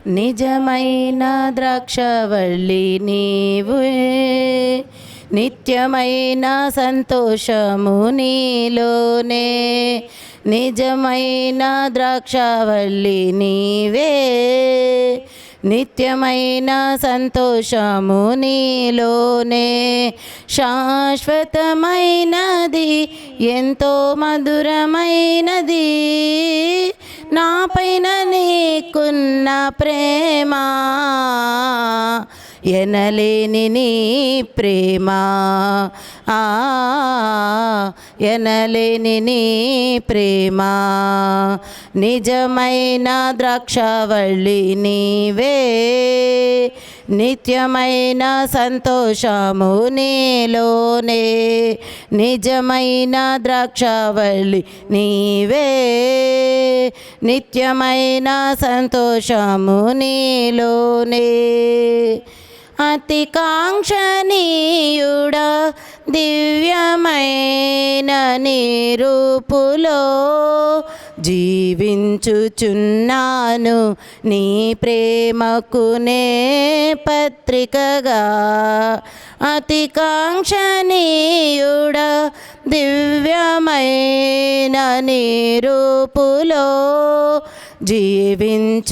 నిజమైన ద్రాక్షవల్లి నీవే, నిత్యమైన సంతోషము నీలోనే. నిజమైన ద్రాక్షవల్లి నీవే, నిత్యమైన సంతోషము నీలోనే. శాశ్వతమైనది ఎంతో మధురమైనది నాపైన నీకున్న ప్రేమ, ఎనలేని నీ ప్రేమ, ఎనలేని నీ ప్రేమ. నిజమైన ద్రాక్షవల్లి నీవే, నిత్యమైన సంతోషము నీలోనే. నిజమైన ద్రాక్షవల్లి నీవే, నిత్యమైన సంతోషము నీలోనే. అతి కాంక్షణీయుడా దివ్యమైన నీ రూపులో జీవించుచున్నాను, నీ ప్రేమకు నే పత్రికగా. అతి కాంక్షణీయుడా దివ్యమైన నీ రూపులో జీవించుచున్నాను,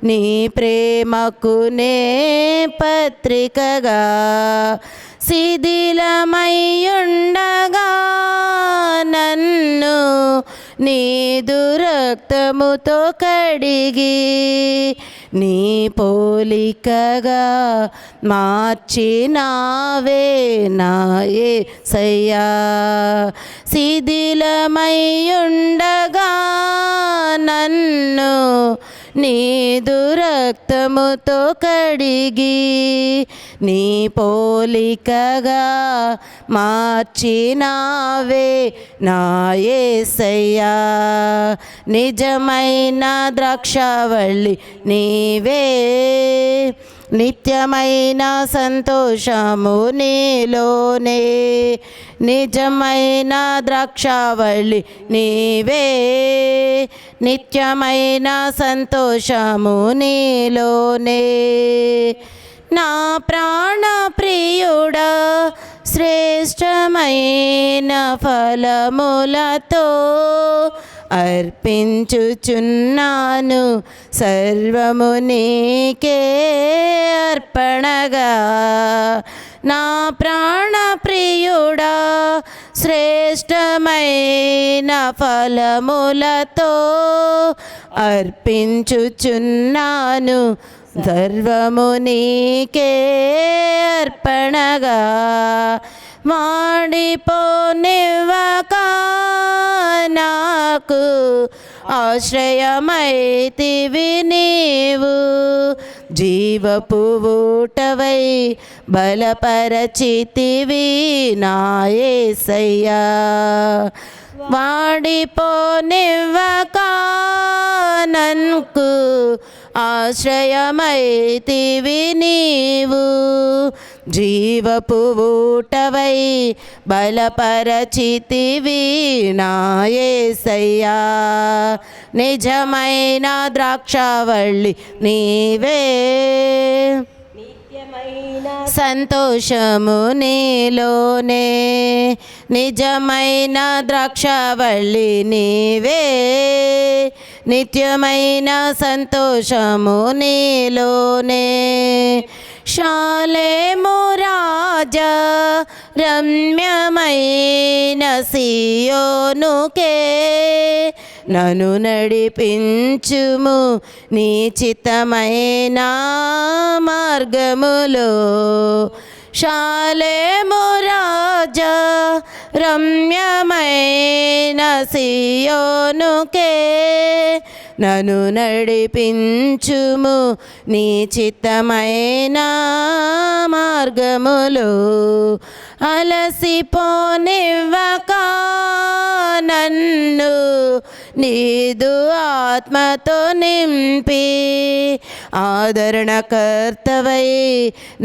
నీ ప్రేమకు నే పత్రికగా. శిథిలమయ్యుండగా నన్ను నీదు రక్తముతో కడిగి నీ పోలికగా మార్చినావే నా యేసయ్యా. శిథిలమయ్యుండగా నన్ను నీదు రక్తముతో కడిగి నీ పోలికగా మార్చినావే నా యేసయ్యా. నిజమైన ద్రాక్షవల్లి నీవే, నిత్యమైన సంతోషము నీలోనే. నిజమైన ద్రాక్షవల్లి నీవే, నిత్యమైన సంతోషము నీలోనే. నా ప్రాణ ప్రియుడా శ్రేష్టమైన ఫలములతో అర్పించుచున్నాను, సర్వము నీకే అర్పణగా. నా ప్రాణ ప్రియుడా శ్రేష్టమైన ఫలములతో అర్పించుచున్నాను, సర్వము నీకే అర్పణగా. మాడిపోనివ్వక నాకు ఆశ్రయమైతివి నీవు, జీవపు ఊటవై బలపరచితివి నా యేసయ్యా. వాడిపోనివ్వక నన్కు ఆశ్రయమైతివి నీవు, జీవపు ఊటవై బలపరచితివి నా యేసయ్యా. నిజమైన ద్రాక్షవల్లి నీవే, సంతోషము నీలోనే. నిజమైన ద్రాక్షవల్లి నీవే, నిత్యమైన సంతోషము నీలోనే. షాలేము రాజా రమ్యమైన సియోనుకే నన్ను నడిపించుము, నీ చిత్తమైన మార్గములో. షాలేము రాజా రమ్యమైన సియోనుకే నన్ను నడిపించుము, నీ చిత్తమైన మార్గములో. అలసిపోనివ్వక నన్ను నీదు ఆత్మతో నింపి ఆదరణకర్తవై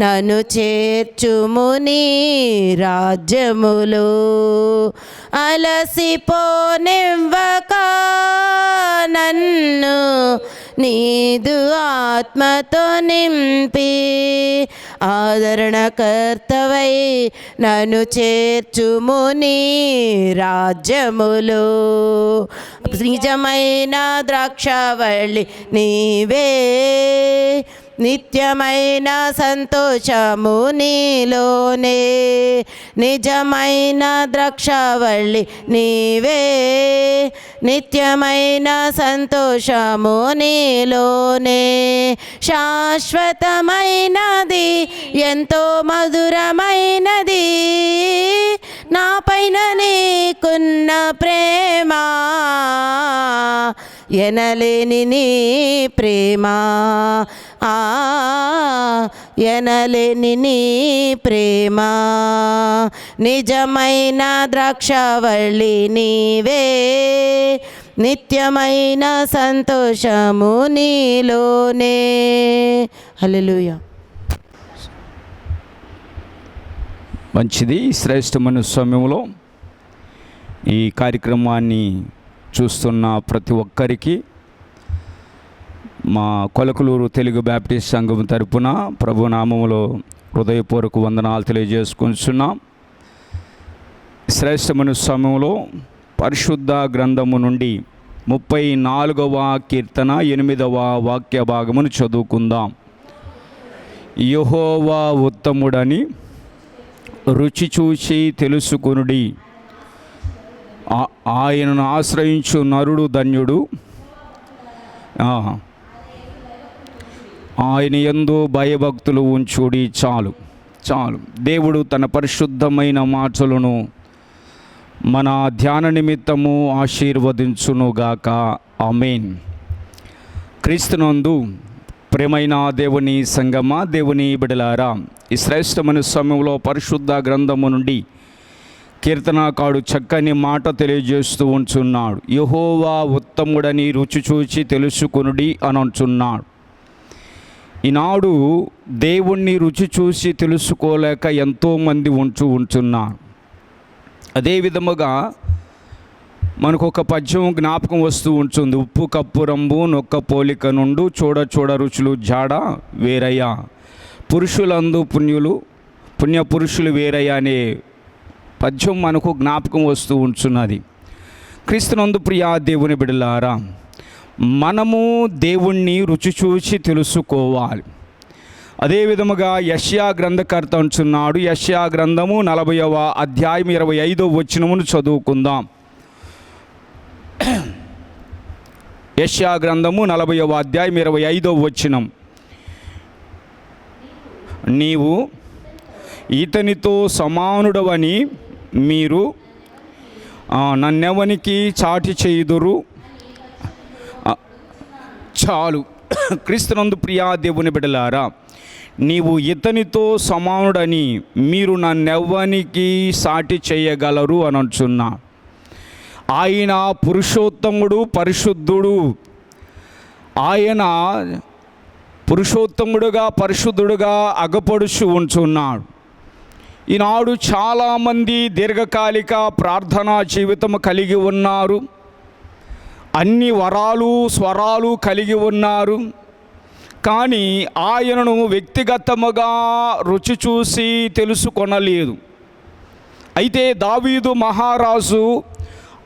నన్ను చేర్చుము నీ రాజ్యములో. అలసిపోనివ్వక నన్ను నీదు ఆత్మతో నింపి ఆదరణకర్తవై నన్ను చేర్చుము నీ రాజ్యములో. నిజమైన ద్రాక్షవల్లి నీవే, నిత్యమైన సంతోషము నీలోనే. నిజమైన ద్రాక్షవల్లి నీవే, నిత్యమైన సంతోషము నీలోనే. శాశ్వతమైనది, ఎంతో మధురమైనది నా పైన నీకున్న ప్రేమ, ఎనలేని నీ ప్రేమ, ఎనలేని నీ ప్రేమ. నిజమైన ద్రాక్షవల్లి నీవే, నిత్యమైన సంతోషము నీలోనే. హల్లెలూయా. మంచిది. శ్రేష్టమైన సమయంలో ఈ కార్యక్రమాన్ని చూస్తున్న ప్రతి ఒక్కరికి మా కొలకలూరు తెలుగు బ్యాప్టిస్ట్ సంఘం తరపున ప్రభు నామములో హృదయపూర్వక వందనాలు తెలియజేసుకుంటున్నాం. శ్రేష్టమైన సమయంలో పరిశుద్ధ గ్రంథము నుండి 34వ కీర్తన 8వ వాక్య భాగమును చదువుకుందాం. యెహోవా ఉత్తముడని రుచి చూచి తెలుసుకొనుడి, ఆయనను ఆశ్రయించు నరుడు ధన్యుడు. ఆయన యందు భయభక్తులు ఉంచుడి. చాలు చాలు. దేవుడు తన పరిశుద్ధమైన మాటలను మన ధ్యాన నిమిత్తము ఆశీర్వదించునుగాక. ఆమేన్. క్రీస్తునందు ప్రేమైన దేవుని సంగమా, దేవుని బిడలారా, ఈ శ్రేష్టమైన సమయంలో పరిశుద్ధ గ్రంథము నుండి కీర్తనకారుడు చక్కని మాట తెలియజేస్తూ ఉంటున్నాడు. యెహోవా ఉత్తముడని రుచి చూచి తెలుసుకొనుడి అని అంటున్నాడు. ఈనాడు దేవుణ్ణి రుచి చూసి తెలుసుకోలేక ఎంతోమంది ఉంటున్నారు. అదే విధముగా మనకు ఒక పద్యం జ్ఞాపకం వస్తూ ఉంటుంది. ఉప్పు కప్పు రంబు నొక్క పోలిక నుండు చూడ చూడ రుచులు జాడ వేరయ్యా, పురుషులందు పుణ్య పురుషులు వేరయ్యా అనే పద్యం మనకు జ్ఞాపకం వస్తూ ఉంటున్నది. క్రీస్తునందు ప్రియా దేవుని బిడ్డలారా, మనము దేవుణ్ణి రుచి చూచి తెలుసుకోవాలి. అదే విధముగా యెషయా గ్రంథకర్త అంటున్నాడు. యెషయా గ్రంథము 40వ అధ్యాయం 25వ వచనమును చదువుకుందాం. యెషయా గ్రంథము 40వ అధ్యాయం 25వ వచనం. నీవు ఇతనితో సమానుడవని మీరు నన్నెవనికి చాటి చేయుదురు. చాలు. క్రీస్తునందు ప్రియా దేవుని బిడ్డలారా, నీవు ఇతనితో సమానుడని మీరు నన్నెవ్వనికి సాటి చేయగలరు అని అంటున్నా. ఆయన పురుషోత్తముడు, పరిశుద్ధుడు. ఆయన పురుషోత్తముడుగా పరిశుద్ధుడుగా అగపడుచు ఉంటున్నాడు. ఈనాడు చాలామంది దీర్ఘకాలిక ప్రార్థనా జీవితం కలిగి ఉన్నారు. అన్ని వరాలు స్వరాలు కలిగి ఉన్నారు. కానీ ఆయనను వ్యక్తిగతముగా రుచి చూసి తెలుసుకొనలేదు. అయితే దావీదు మహారాజు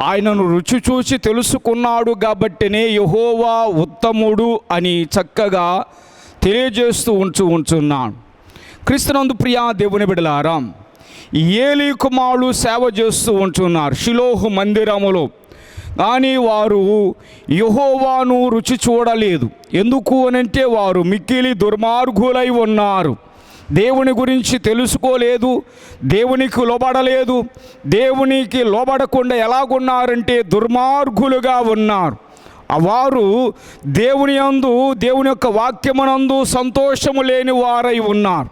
ఆయనను రుచి చూసి తెలుసుకున్నాడు కాబట్టినే యెహోవా ఉత్తముడు అని చక్కగా తెలియజేస్తూ ఉంటున్నాడు. క్రీస్తునందు ప్రియా దేవుని బిడ్డలారా, ఏలీ కుమారులు సేవ చేస్తూ ఉంటున్నారు షిలోహు మందిరములో. కానీ వారు యెహోవాను రుచి చూడలేదు. ఎందుకు అనంటే వారు మిక్కిలి దుర్మార్గులై ఉన్నారు. దేవుని గురించి తెలుసుకోలేదు, దేవునికి లోబడలేదు. దేవునికి లోబడకుండా ఎలాగున్నారంటే దుర్మార్గులుగా ఉన్నారు. వారు దేవుని యందు, దేవుని యొక్క వాక్యమునందు సంతోషము లేని వారై ఉన్నారు.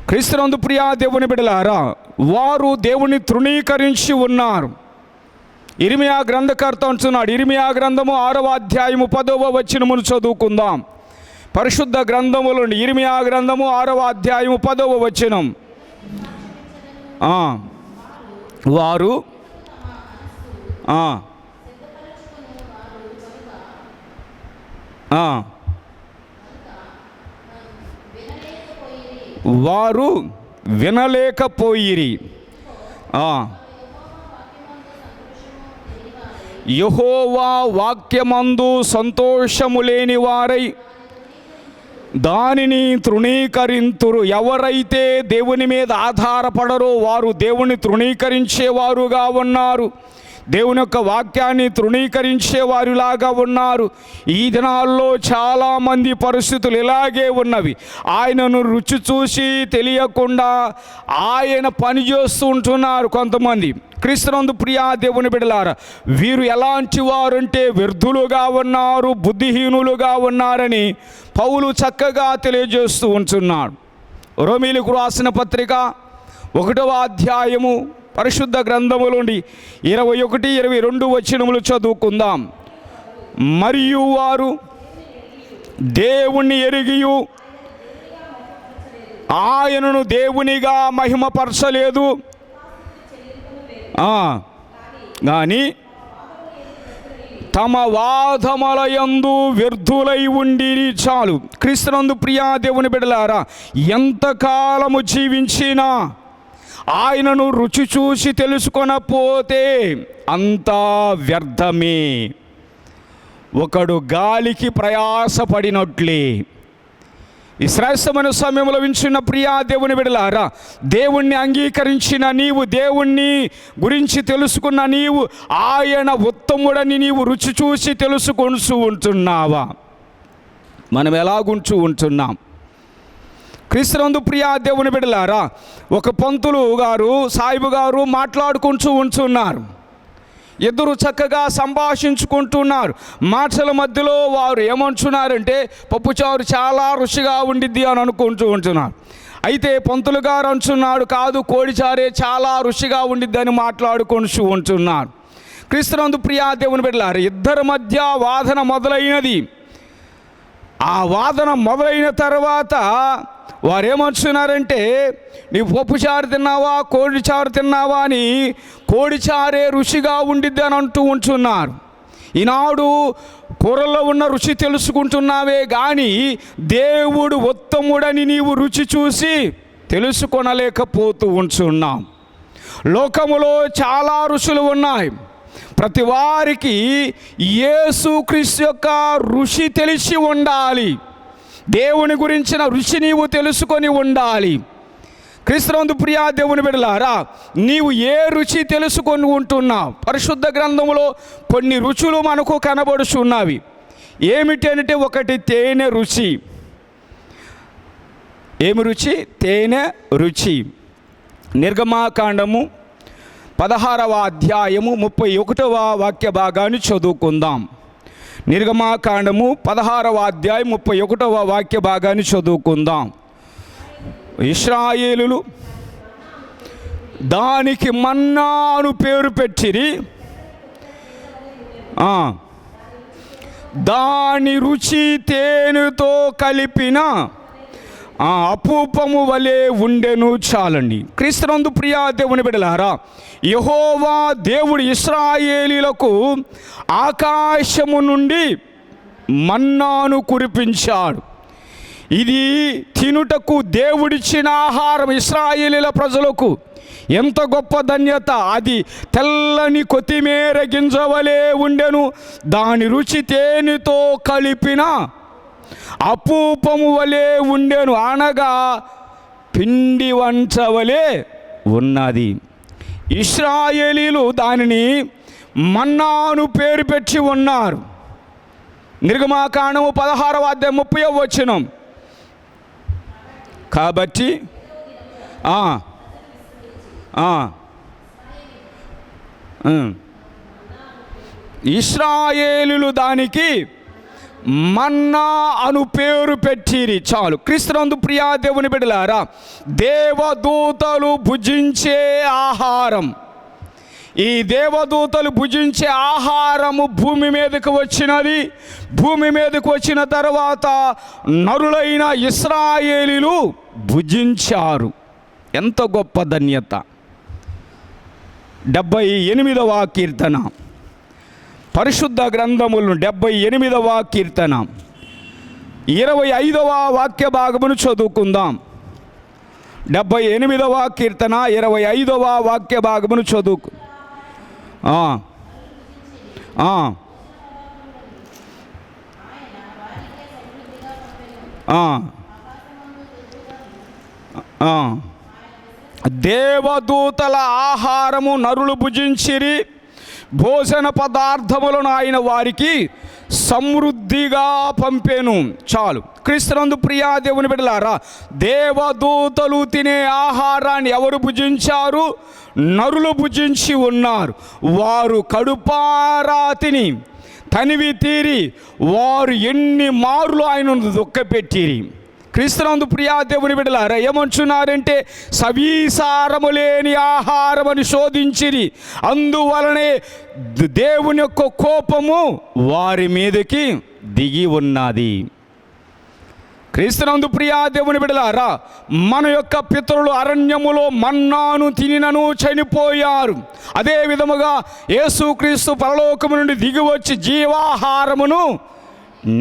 క్రీస్తునందు ప్రియా దేవుని బిడ్డలారా, వారు దేవుని తృణీకరించి ఉన్నారు. ఇర్మియా గ్రంథకర్త అంటున్నాడు. ఇర్మియా గ్రంథము 6వ అధ్యాయము 10వ వచనమును చదువుకుందాం. పరిశుద్ధ గ్రంథములో ఇర్మియా గ్రంథము 6వ అధ్యాయము 10వ వచనం. వారు వారు వినలేకపోయిరి. యెహోవా వాక్యమందు సంతోషము లేని వారై దానిని తృణీకరింతురు. ఎవరైతే దేవుని మీద ఆధారపడరో వారు దేవుని తృణీకరించేవారుగా ఉన్నారు. దేవుని యొక్క వాక్యాన్ని తృణీకరించేవారిలాగా ఉన్నారు. ఈ దినాల్లో చాలామంది పరిస్థితులు ఇలాగే ఉన్నవి. ఆయనను రుచి చూసి తెలియకుండా ఆయన పని చేస్తూ ఉంటున్నారు కొంతమంది. క్రీస్తునందు ప్రియా దేవుని బిడ్డలారా, వీరు ఎలాంటి వారంటే వ్యర్థులుగా ఉన్నారు, బుద్ధిహీనులుగా ఉన్నారని పౌలు చక్కగా తెలియజేస్తూ ఉంటున్నాడు. రోమీయులకు రాసిన పత్రిక 1వ అధ్యాయము పరిశుద్ధ గ్రంథములోని 21, 22 వచనములు చదువుకుందాం. మరియు వారు దేవుణ్ణి ఎరిగియు ఆయనను దేవునిగా మహిమపరచలేదు, కానీ తమ వాదములయందు వ్యర్థులై ఉండిరి. చాలు. క్రీస్తునందు ప్రియా దేవుని బిడ్డలారా, ఎంతకాలము జీవించినా ఆయనను రుచి చూసి తెలుసుకొనపోతే అంతా వ్యర్థమే. ఒకడు గాలికి ప్రయాసపడినట్లే. ఈ శ్రేష్టమైన సమయంలో వింటున్న ప్రియా దేవుని బిడ్డలారా, దేవుణ్ణి అంగీకరించిన నీవు, దేవుణ్ణి గురించి తెలుసుకున్న నీవు, ఆయన ఉత్తముడని నీవు రుచి చూసి తెలుసుకొనుచు ఉంటున్నావా? మనం ఎలాగుంటూ ఉంటున్నాం? క్రీస్తునందు ప్రియా దేవుని బిడ్డలారా, ఒక పంతులు గారు సాయిబు గారు మాట్లాడుకుంటూ ఉంటున్నారు. ఇద్దరు చక్కగా సంభాషించుకుంటున్నారు. మాటల మధ్యలో వారు ఏమంటున్నారంటే, పప్పుచారు చాలా రుచిగా ఉండిద్ది అని అనుకుంటూ ఉంటున్నారు. అయితే పంతులు గారు అంటున్నాడు, కాదు, కోడిచారే చాలా రుచిగా ఉండిద్ది అని మాట్లాడుకుంటూ ఉంటున్నారు. క్రీస్తునందు ప్రియా దేవుని బిడ్డలారా, ఇద్దరి మధ్య వాదన మొదలైనది. ఆ వాదన మొదలైన తర్వాత వారేమంటున్నారంటే, నీవు పప్పుచారు తిన్నావా, కోడిచారు తిన్నావా అని కోడిచారే రుచిగా ఉండిద్ది అని అంటూ ఉంటున్నారు. ఈనాడు కూరల్లో ఉన్న రుచి తెలుసుకుంటున్నావే కానీ దేవుడు ఉత్తముడని నీవు రుచి చూసి తెలుసుకొనలేకపోతూ ఉంటున్నాం. లోకములో చాలా రుచులు ఉన్నాయి. ప్రతి వారికి యేసుక్రీస్తు యొక్క రుచి తెలిసి ఉండాలి. దేవుని గురించిన రుచి నీవు తెలుసుకొని ఉండాలి. క్రీస్తునందు ప్రియా దేవుని బిడ్డలారా, నీవు ఏ రుచి తెలుసుకొని ఉంటున్నావు? పరిశుద్ధ గ్రంథములో కొన్ని రుచులు మనకు కనబడుచున్నవి. ఏమిటంటే, ఒకటి తేనె రుచి. ఏమి రుచి? తేనె రుచి. నిర్గమాకాండము 16వ అధ్యాయము 31వ వాక్య భాగాన్ని చదువుకుందాం. నిర్గమాకాండము 16వ అధ్యాయం 31వ వాక్య భాగాన్ని చదువుకుందాం. ఇశ్రాయేలులు దానికి మన్నా అను పేరు పెట్టిరి. దాని రుచి తేనెతో కలిపిన అపూపము వలె ఉండెను. చాలండి. క్రీస్తునందు ప్రియా దేవుని బిడ్డలారా, యెహోవా దేవుడు ఇశ్రాయేలీలకు ఆకాశము నుండి మన్నాను కురిపించాడు. ఇది తినుటకు దేవుడిచ్చిన ఆహారం. ఇశ్రాయేలీల ప్రజలకు ఎంత గొప్ప ధన్యత! అది తెల్లని కొత్తిమీర గింజవలే ఉండెను. దాని రుచి తేనెతో కలిపిన అపూపము వలె ఉండెను, అనగా పిండి వంట వలె ఉన్నది. ఇశ్రాయేలీలు దానిని మన్నాను పేరు పెట్టి ఉన్నారు. నిర్గమాకాండము 16వ అధ్యాయం 30వ వచనం. కాబట్టి ఇశ్రాయేలీలు దానికి మన్నా అను పేరు పెట్టిరి. చాలు. క్రీస్తునందు ప్రియా దేవుని బిడ్డలారా, దేవదూతలు భుజించే ఆహారం. ఈ దేవదూతలు భుజించే ఆహారము భూమి మీదకు వచ్చినది. భూమి మీదకు వచ్చిన తర్వాత నరులైన ఇశ్రాయేలీలు భుజించారు. ఎంత గొప్ప ధన్యత! 78వ కీర్తన, పరిశుద్ధ గ్రంథములను 78వ కీర్తన 25వ వాక్య భాగమును చదువుకుందాం. 78వ కీర్తన 25వ వాక్య భాగమును చదువుకు. దేవదూతల ఆహారము నరులు భుజించిరి, భోజన పదార్థములను ఆయన వారికి సమృద్ధిగా పంపెను. చాలు. క్రీస్తునందు ప్రియా దేవుని బిడ్డలారా, దేవదూతలు తినే ఆహారాన్ని ఎవరు భుజించారు? నరులు భుజించి ఉన్నారు. వారు కడుపారా తిని తనివి తీరి వారు ఎన్ని మారులు ఆయనను దుఃఖపెట్టిరి. క్రీస్తునందు ప్రియా దేవుని బిడ్డలారా, ఏమంటున్నారంటే సవీసారము లేని ఆహారమని శోధించిరి, అందువలనే దేవుని యొక్క కోపము వారి మీదకి దిగి ఉన్నది. క్రీస్తునందు ప్రియా దేవుని బిడ్డలారా, మన యొక్క పితరులు అరణ్యములో మన్నాను తినినను చనిపోయారు. అదే విధముగా యేసుక్రీస్తు పరలోకము నుండి దిగి వచ్చి జీవాహారమును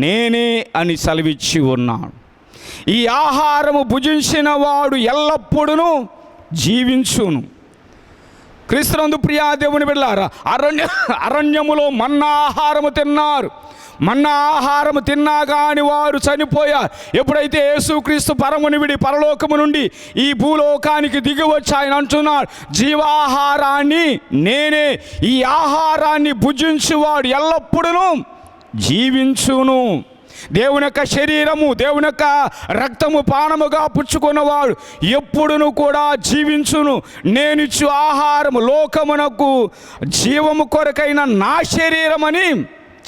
నేనే అని సెలవిచ్చి ఉన్నాడు. ఈ ఆహారము భుజించిన వాడు ఎల్లప్పుడూ జీవించును. క్రీస్తునందు ప్రియా దేవుని బిడ్డలారా, అరణ్యములో మన్నా ఆహారము తిన్నారు. మన్నా ఆహారము తిన్నా కానీ వారు చనిపోయారు. ఎప్పుడైతే యేసుక్రీస్తు పరముని విడి పరలోకము నుండి ఈ భూలోకానికి దిగి వచ్చి ఆయన అంటున్నాడు, జీవాహారాన్ని నేనే, ఈ ఆహారాన్ని భుజించువాడు ఎల్లప్పుడూ జీవించును. దేవుని యొక్క శరీరము, దేవుని యొక్క రక్తము పానముగా పుచ్చుకున్నవాడు ఎప్పుడును కూడా జీవించును. నేనిచ్చు ఆహారము లోకమునకు జీవము కొరకైన నా శరీరమని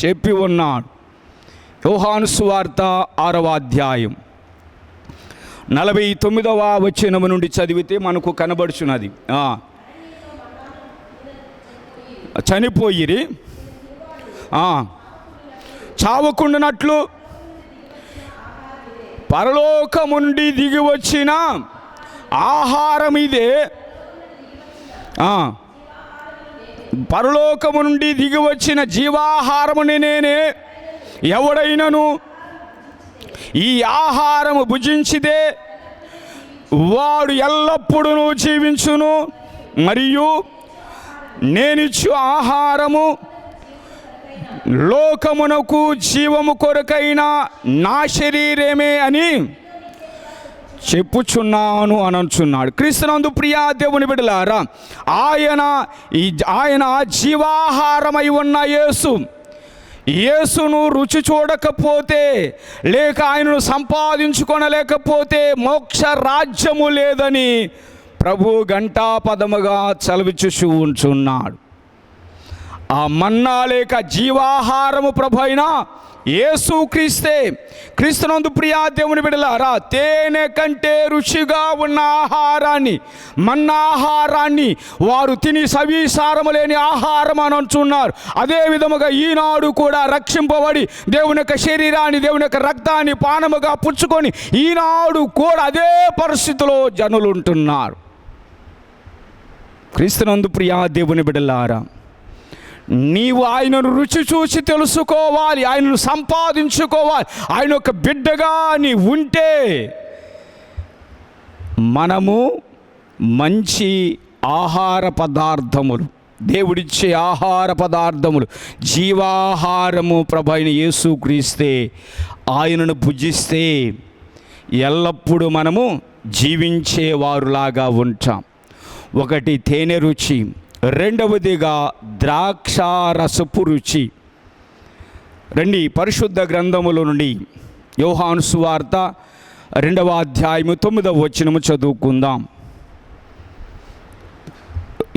చెప్పి ఉన్నాడు. యోహాను సువార్త 6వ అధ్యాయం 49వ వచనము నుండి చదివితే మనకు కనబడుచున్నది. చనిపోయిరి, చావకుండానట్లు పరలోకము నుండి దిగి వచ్చిన ఆహారం ఇదే. పరలోకము నుండి దిగి వచ్చిన జీవాహారముని నేనే. ఎవడైనను ఈ ఆహారము భుజించితే వాడు ఎల్లప్పుడూ జీవించును, మరియు నేనిచ్చు ఆహారము లోకమునకు జీవము కొరకైన నా శరీరమే అని చెప్పుచున్నాను అని అంటున్నాడు. క్రీస్తునందు ప్రియా దేవుని బిడ్డలారా, ఆయన జీవాహారమై ఉన్న యేసును రుచి చూడకపోతే, లేక ఆయనను సంపాదించుకొనలేకపోతే మోక్ష రాజ్యము లేదని ప్రభు ఘంటాపదముగా చలవిచుచూ ఉంచున్నాడు. ఆ మన్నా లేక జీవాహారము ప్రభు అయిన యేసుక్రీస్తే. క్రీస్తునందు ప్రియా దేవుని బిడ్డలారా, తేనె కంటే రుచిగా ఉన్న ఆహారాన్ని, మన్నాహారాన్ని వారు తిని సవీసారము లేని ఆహారం అని అంటున్నారు. అదే విధముగా ఈనాడు కూడా రక్షింపబడి దేవుని యొక్క శరీరాన్ని, దేవుని యొక్క రక్తాన్ని పానముగా పుచ్చుకొని ఈనాడు కూడా అదే పరిస్థితిలో జనులు ఉంటున్నారు. క్రీస్తునందు ప్రియా దేవుని బిడ్డలారా, నీవు ఆయనను రుచి చూసి తెలుసుకోవాలి, ఆయనను సంపాదించుకోవాలి. ఆయన ఒక బిడ్డగా నీ ఉంటే మనము మంచి ఆహార పదార్థములు, దేవుడిచ్చే ఆహార పదార్థములు, జీవాహారము ప్రభు అయిన యేసుక్రీస్తే ఆయనను భుజిస్తే ఎల్లప్పుడూ మనము జీవించేవారులాగా ఉంటాం. ఒకటి తేనె రుచి, రెండవదిగా ద్రాక్షారసపు రుచి. రండి, పరిశుద్ధ గ్రంథముల నుండి యోహాను సువార్త 2వ అధ్యాయము 9వ వచనము చదువుకుందాం.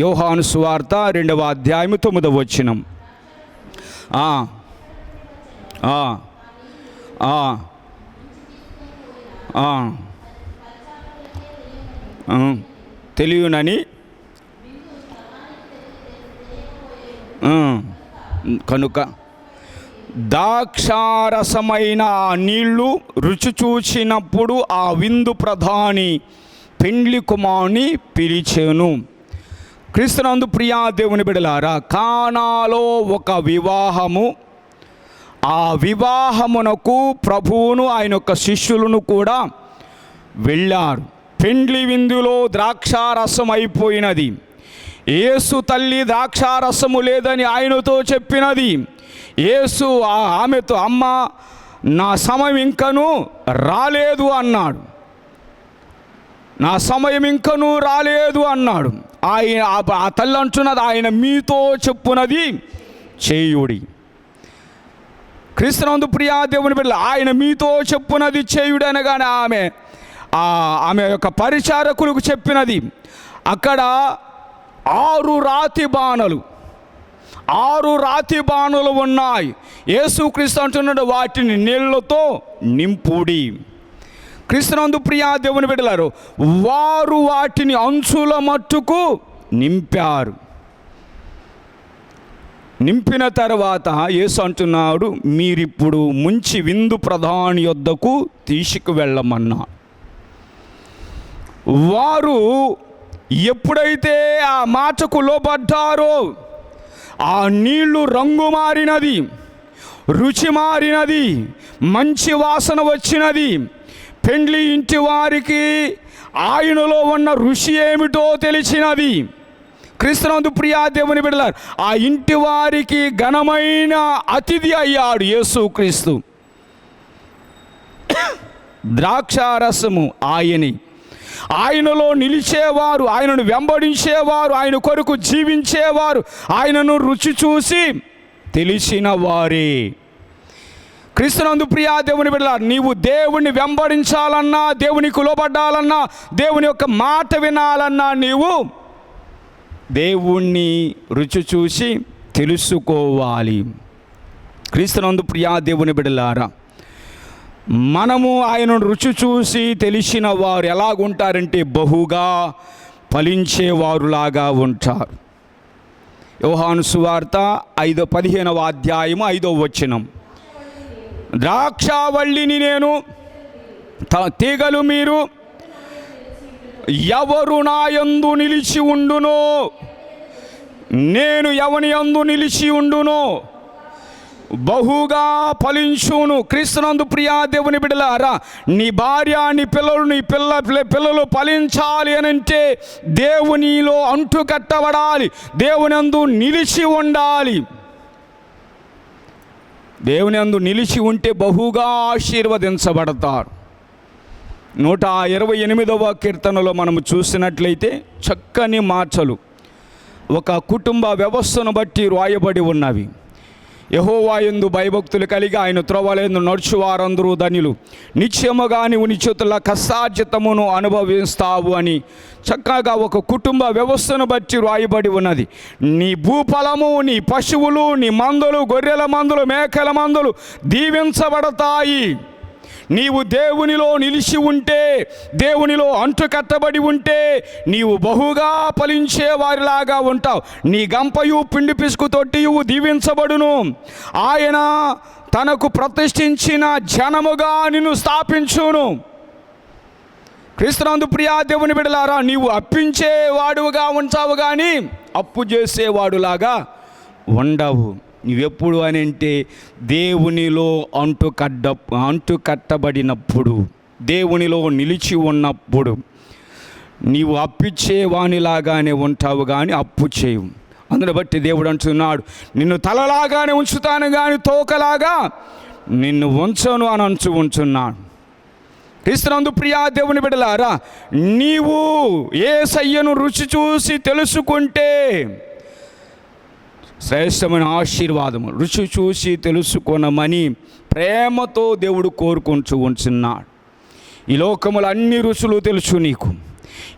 యోహాను సువార్త 2వ అధ్యాయము 9వ వచనం. తెలియనని కనుక ద్రాక్షారసమైన ఆ నీళ్లు రుచి చూచినప్పుడు ఆ విందు ప్రధాని పెండ్లి కుమారుని పిలిచెను. క్రీస్తునందు ప్రియా దేవుని బిడ్డలారా, కానాలో ఒక వివాహము, ఆ వివాహమునకు ప్రభువును ఆయన యొక్క శిష్యులను కూడా వెళ్ళారు. పెండ్లి విందులో ద్రాక్షారసం అయిపోయినది. యేసు తల్లి ద్రాక్షారసము లేదని ఆయనతో చెప్పినది. యేసు ఆమెతో, అమ్మ నా సమయం ఇంకను రాలేదు అన్నాడు. నా సమయం ఇంకను రాలేదు అన్నాడు. ఆయన ఆ తల్లి అంటున్నది, ఆయన మీతో చెప్పునది చేయుడి. క్రీస్తునందు ప్రియా దేవుని బిడ్డలు, ఆయన మీతో చెప్పునది చేయుడు అనగానే ఆమె యొక్క పరిచారకులకు చెప్పినది. అక్కడ 6 రాతి బాణలు ఉన్నాయి. యేసుక్రీస్తు అంటున్నాడు, వాటిని నీళ్లతో నింపుడి. క్రీస్తునందు ప్రియా దేవుని బిడ్డలారు, వారు వాటిని అంచుల మట్టుకు నింపారు. నింపిన తర్వాత యేసు అంటున్నాడు, మీరిప్పుడు ముంచి విందు ప్రధాని యొద్దకు తీసుకువెళ్ళమన్నా. వారు ఎప్పుడైతే ఆ మాటకు లోబడ్డారో ఆ నీళ్లు రంగు మారినది, రుచి మారినది, మంచి వాసన వచ్చినది. పెండ్లి ఇంటి వారికి ఆయనలో ఉన్న రుచి ఏమిటో తెలిసినది. క్రీస్తునందు ప్రియా దేవుని బిడ్డలారు, ఆ ఇంటి వారికి ఘనమైన అతిథి అయ్యాడు యేసుక్రీస్తు. ద్రాక్షారసము ఆయనలో నిలిచేవారు, ఆయనను వెంబడించేవారు, ఆయన కొరకు జీవించేవారు, ఆయనను రుచి చూసి తెలిసిన వారే. క్రీస్తునందు ప్రియా దేవుని బిడ్డలారా, నీవు దేవుణ్ణి వెంబడించాలన్నా, దేవునికి లోబడ్డాలన్నా, దేవుని యొక్క మాట వినాలన్నా, నీవు దేవుణ్ణి రుచి చూసి తెలుసుకోవాలి. క్రీస్తునందు ప్రియా దేవుని బిడ్డలారా, మనము ఆయనను రుచి చూసి తెలిసిన వారు ఎలాగుంటారంటే బహుగా ఫలించేవారులాగా ఉంటారు. యోహాను సువార్త 15వ అధ్యాయము 5వ వచనం, ద్రాక్షావల్లిని నేను, తీగలు మీరు. ఎవరు నా యందు నిలిచి ఉండునో, నేను ఎవని యందు నిలిచి ఉండునో బహుగా ఫలించును. క్రీస్తునందు ప్రియా దేవుని బిడ్డలారా, నీ భార్య, నీ పిల్లలు, నీ పిల్లలు ఫలించాలి అనంటే దేవునిలో అంటు కట్టబడాలి, దేవునందు నిలిచి ఉండాలి. దేవుని అందు నిలిచి ఉంటే బహుగా ఆశీర్వదించబడతారు. 128వ కీర్తనలో మనము చూసినట్లయితే చక్కని మాటలు ఒక కుటుంబ వ్యవస్థను బట్టి రాయబడి ఉన్నవి. యెహోవా యందు భయభక్తులు కలిగి ఆయన త్రోవలందు నడుచువారందరూ ధన్యులు, నిత్యముగా నీవు నీ చేతుల కష్టార్జితమును అనుభవిస్తావు అని చక్కగా ఒక కుటుంబ వ్యవస్థను బట్టి రాయబడి ఉన్నది. నీ భూఫలము, నీ పశువులు, నీ మందులు, గొర్రెల మందులు, మేకల మందులు దీవించబడతాయి. నీవు దేవునిలో నిలిచి ఉంటే, దేవునిలో అంటు కట్టబడి ఉంటే నీవు బహుగా ఫలించే వారిలాగా ఉంటావు. నీ గంపయు పిండి పిసుకు తొట్టియు దీవించబడును. ఆయన తనకు ప్రతిష్ఠించిన జనముగా నిన్ను స్థాపించును. క్రీస్తునందు ప్రియా దేవుని బిడ్డలారా, నీవు అప్పించేవాడుగా ఉంటావు కానీ అప్పు చేసేవాడులాగా ఉండవు. నువ్వెప్పుడు అని అంటే దేవునిలో అంటు కట్టబడినప్పుడు, దేవునిలో నిలిచి ఉన్నప్పుడు నీవు అప్పిచ్చేవానిలాగానే ఉంటావు కానీ అప్పు చేయవు. అందుని బట్టి దేవుడు అంటున్నాడు, నిన్ను తలలాగానే ఉంచుతాను కానీ తోకలాగా నిన్ను ఉంచను అని ఉంచున్నాడు. క్రీస్తునందు ప్రియా దేవుని బిడ్డలారా, నీవు యేసయ్యను రుచి చూసి తెలుసుకుంటే శ్రేష్టమైన ఆశీర్వాదము. రుచి చూసి తెలుసుకొనమని ప్రేమతో దేవుడు కోరుకుంటూ ఉంటున్నాడు. ఈ లోకములు అన్ని రుచులు తెలుసు నీకు,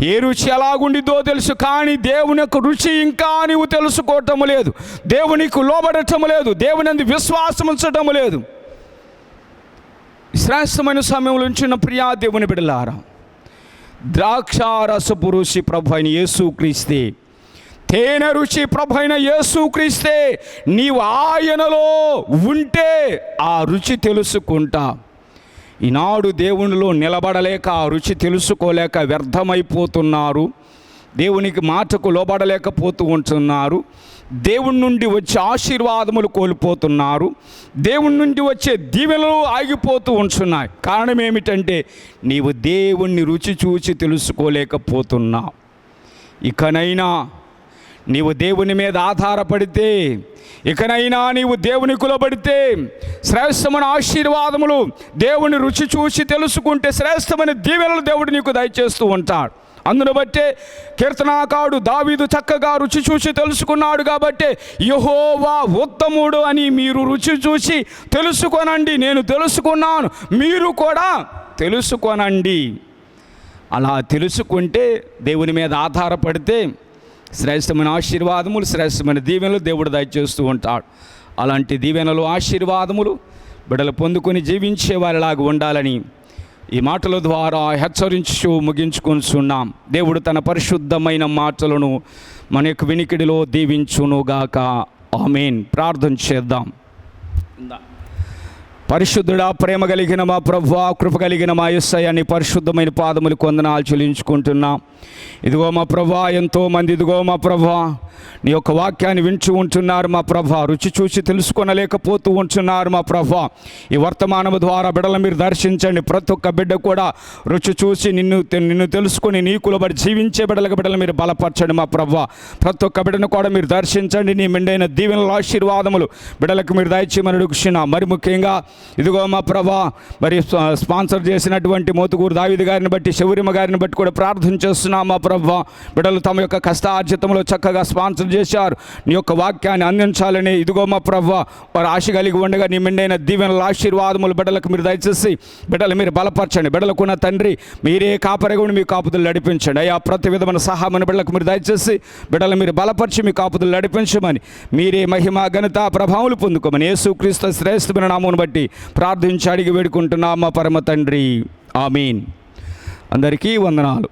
ఏ రుచి ఎలాగుండిద్దో తెలుసు, కానీ దేవుని యొక్క రుచి ఇంకా నీవు తెలుసుకోవటము లేదు, దేవునికి లోబడటము లేదు, దేవుని అందు విశ్వాసం ఉంచటము లేదు. శ్రేష్టమైన సమయంలో ఉంచిన ప్రియా దేవుని బిడ్డలారా, ద్రాక్షారసపు రుచి ప్రభు అయిన యేసుక్రీస్తే, తేనె రుచి ప్రభు అయిన యేసుక్రీస్తే, నీవు ఆయనలో ఉంటే ఆ రుచి తెలుసుకుంటా. ఈనాడు దేవునిలో నిలబడలేక, ఆ రుచి తెలుసుకోలేక వ్యర్థమైపోతున్నారు, దేవునికి మాటకు లోబడలేకపోతూ ఉంటున్నారు. దేవుని నుండి వచ్చే ఆశీర్వాదములు కోల్పోతున్నారు. దేవుని నుండి వచ్చే దీవెనలు ఆగిపోతూ ఉంటున్నాయి. కారణం ఏమిటంటే నీవు దేవుణ్ణి రుచి చూచి తెలుసుకోలేకపోతున్నావు. ఇకనైనా నీవు దేవుని మీద ఆధారపడితే, ఇకనైనా నీవు దేవుని కులబడితే శ్రేష్టమైన ఆశీర్వాదములు దేవుని రుచి చూసి తెలుసుకుంటే శ్రేష్టమైన దీవెనలు దేవుడు నీకు దయచేస్తూ ఉంటాడు. అందును బట్టే కీర్తనాకారుడు దావీదు చక్కగా రుచి చూసి తెలుసుకున్నాడు. కాబట్టి యెహోవా ఉత్తముడు అని మీరు రుచి చూసి తెలుసుకొనండి. నేను తెలుసుకున్నాను, మీరు కూడా తెలుసుకొనండి. అలా తెలుసుకుంటే, దేవుని మీద ఆధారపడితే శ్రేష్టమైన ఆశీర్వాదములు, శ్రేష్టమైన దీవెనలు దేవుడు దయచేస్తూ ఉంటాడు. అలాంటి దీవెనలు, ఆశీర్వాదములు బిడ్డలు పొందుకొని జీవించే వారిలాగా ఉండాలని ఈ మాటల ద్వారా హెచ్చరించు ముగించుకొనిచున్నాం. దేవుడు తన పరిశుద్ధమైన మాటలను మన యొక్క వినికిడిలో దీవించునుగాక. ఆమేన్. ప్రార్థన చేద్దాం. పరిశుద్ధుడా, ప్రేమ కలిగిన మా ప్రభువా, కృప కలిగిన మా యేసయ్య, నీ పరిశుద్ధమైన పాదములు వందనాలు చెల్లించుకుంటున్నాం. ఇదిగో మా ప్రభువా, ఎంతోమంది ఇదిగో మా ప్రభువా నీ యొక్క వాక్యాన్ని వింటూ ఉంటున్నారు మా ప్రభువా. రుచి చూసి తెలుసుకొనలేకపోతూ ఉంటున్నారు మా ప్రభువా. ఈ వర్తమానము ద్వారా బిడ్డలు మీరు దర్శించండి. ప్రతి ఒక్క బిడ్డ కూడా రుచి చూసి నిన్ను తెలుసుకొని నీ కులబడి జీవించే బిడ్డలు మీరు బలపరచండి మా ప్రభువా. ప్రతి ఒక్క బిడ్డను కూడా మీరు దర్శించండి. నీ మెండైన దీవెనలు, ఆశీర్వాదములు బిడ్డలకు మీరు దయచేయమని అడుగుచున్నాం. మరి ముఖ్యంగా ఇదిగో మా ప్రభువా, మరి స్పాన్సర్ చేసినటువంటి మోతుకూరు దావీదు గారిని బట్టి, శౌర్యమ్మ గారిని బట్టి కూడా ప్రార్థన చేస్తున్నాం మా ప్రభువా. బిడ్డలు తమ యొక్క కష్టార్జితంలో చక్కగా స్పాన్సర్ చేశారు. నీ యొక్క వాక్యాన్ని అందించాలని ఇదిగో మా ప్రభువా వారు ఆశ కలిగి ఉండగా నీ మెండైన దీవెనల ఆశీర్వాదములు బిడ్డలకు మీరు దయచేసి బిడ్డలు మీరు బలపరచండి. బిడ్డలకున్న తండ్రి మీరే కాపరిగా ఉండి మీ కాపుదలు నడిపించండి అయ్యా. ప్రతి విధమైన సహాయమైన బిడ్డలకు మీరు దయచేసి బిడ్డలు మీరు బలపరిచి మీ కాపుదలు నడిపించమని, మీరే మహిమ, ఘనత, ప్రభావాలు పొందుకోమని యేసుక్రీస్తు శ్రేష్టమైన నామమును బట్టి ప్రార్థించి అడిగి వేడుకుంటున్నాం మా పరమ తండ్రి. ఆమీన్. అందరికీ వందనాలు.